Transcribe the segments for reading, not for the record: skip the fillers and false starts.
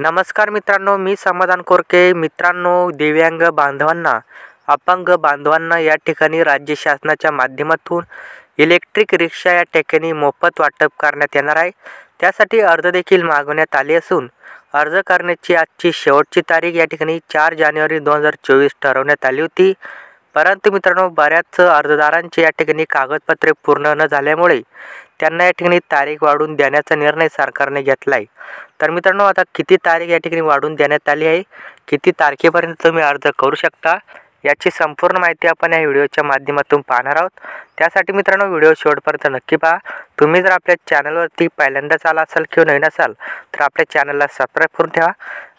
नमस्कार मित्रांनो, मी समाधान कोरके. मित्रांनो, दिव्यांग बांधवांना, अपंग बांधवांना या ठिकाणी राज्य शासनाच्या माध्यमातून इलेक्ट्रिक रिक्षा या ठिकाणी मोफत वाटप करण्यात येणार आहे. त्यासाठी अर्ज देखील मागवण्यात आले असून अर्ज करण्याची आजची शेवटची तारीख या ठिकाणी 4 जानेवारी 2024 ठरवण्यात आली होती. परंतु मित्रांनो, बऱ्याच अर्जदारांची या ठिकाणी कागदपत्रे पूर्ण न झाल्यामुळे त्यांना या ठिकाणी तारीख वाढवून देण्याचा निर्णय सरकारने घेतला आहे. तर मित्रांनो, आता किती तारीख या ठिकाणी वाढवून देण्यात आली आहे, किती तारखेपर्यंत तुम्ही अर्ज करू शकता, याची संपूर्ण माहिती आपण या व्हिडिओच्या माध्यमातून पाहणार आहोत. त्यासाठी मित्रांनो, व्हिडिओ शेवटपर्यंत नक्की पहा. तुम्ही जर आपल्या चॅनलवरती पहिल्यांदाच आला असाल किंवा नवीन असाल तर आपल्या चॅनलला सबस्क्राईब करून ठेवा.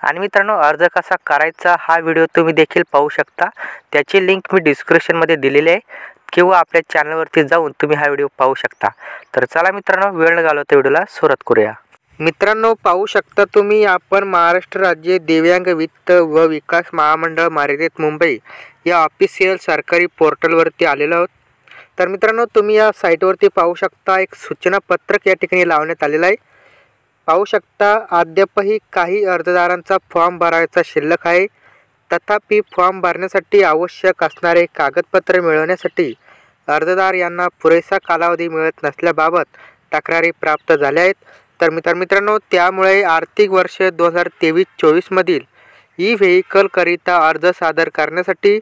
आणि मित्रांनो, अर्ज कसा करायचा हा व्हिडिओ तुम्ही देखील पाहू शकता. त्याची लिंक मी डिस्क्रिप्शनमध्ये दिलेली आहे किंवा आपल्या चॅनलवरती जाऊन तुम्ही हा व्हिडिओ पाहू शकता. तर चला मित्रांनो, वेळ न घालवता व्हिडिओला सुरुवात करूया. मित्रांनो, पाहू शकता तुम्ही, आपण महाराष्ट्र राज्य दिव्यांग वित्त व विकास महामंडळ मर्यादित मुंबई या ऑफिशियल सरकारी पोर्टलवरती आलेलो आहोत. तर मित्रांनो, तुम्ही या साईटवरती पाहू शकता, एक सूचना पत्रक या ठिकाणी लावण्यात आलेलं आहे. पाहू शकता, अद्यापही काही अर्जदारांचा फॉर्म भरायचा शिल्लक आहे. तथापि फॉर्म भरण्यासाठी आवश्यक असणारे कागदपत्रे मिळवण्यासाठी अर्जदार यांना पुरेसा कालावधी मिळत नसल्याबाबत तक्रारी प्राप्त झाल्या आहेत. तर मित्रांनो, त्यामुळे आर्थिक वर्ष 2023-24 मधील ई व्हेकलकरिता अर्ज सादर करण्यासाठी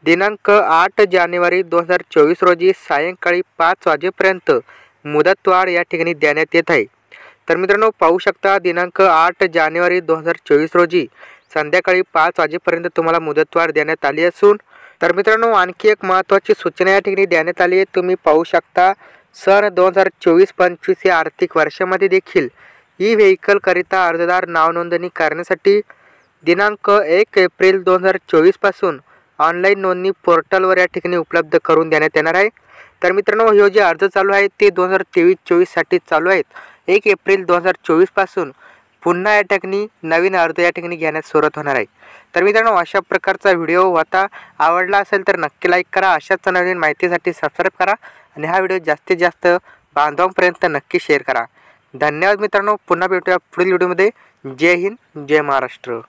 दिनांक 8 जानेवारी 2024 रोजी सायंकाळी 5 वाजेपर्यंत मुदतवाढ या ठिकाणी देण्यात येत आहे. तर मित्रांनो, पाहू शकता, दिनांक 8 जानेवारी 2024 रोजी संध्याकाळी 5 वाजेपर्यंत तुम्हाला मुदतवाढ देण्यात आली असून, तर मित्रांनो, आणखी एक महत्त्वाची सूचना या ठिकाणी देण्यात आली आहे. तुम्ही पाहू शकता, सन 2024-25 या आर्थिक वर्षामध्ये देखील ई व्हेकलकरिता अर्जदार नावनोंदणी करण्यासाठी दिनांक 1 एप्रिल 2024 पासून ऑनलाईन नोंदणी पोर्टलवर या ठिकाणी उपलब्ध करून देण्यात येणार आहे. तर मित्रांनो, हे जे अर्ज चालू आहेत ते 2023-24 साठी चालू आहेत. 1 एप्रिल 2024 पासून पुन्हा या ठिकाणी नवीन अर्ज या ठिकाणी घेण्यास सुरुवात होणार आहे. तर मित्रांनो, अशा प्रकारचा व्हिडिओ होता. आवडला असेल तर नक्की लाईक करा. अशाच नवीन माहितीसाठी सबस्क्राईब करा आणि हा व्हिडिओ जास्तीत जास्त बांधवांपर्यंत नक्की शेअर करा. धन्यवाद मित्रांनो. पुन्हा भेटूया पुढील व्हिडिओमध्ये. जय हिंद, जय महाराष्ट्र.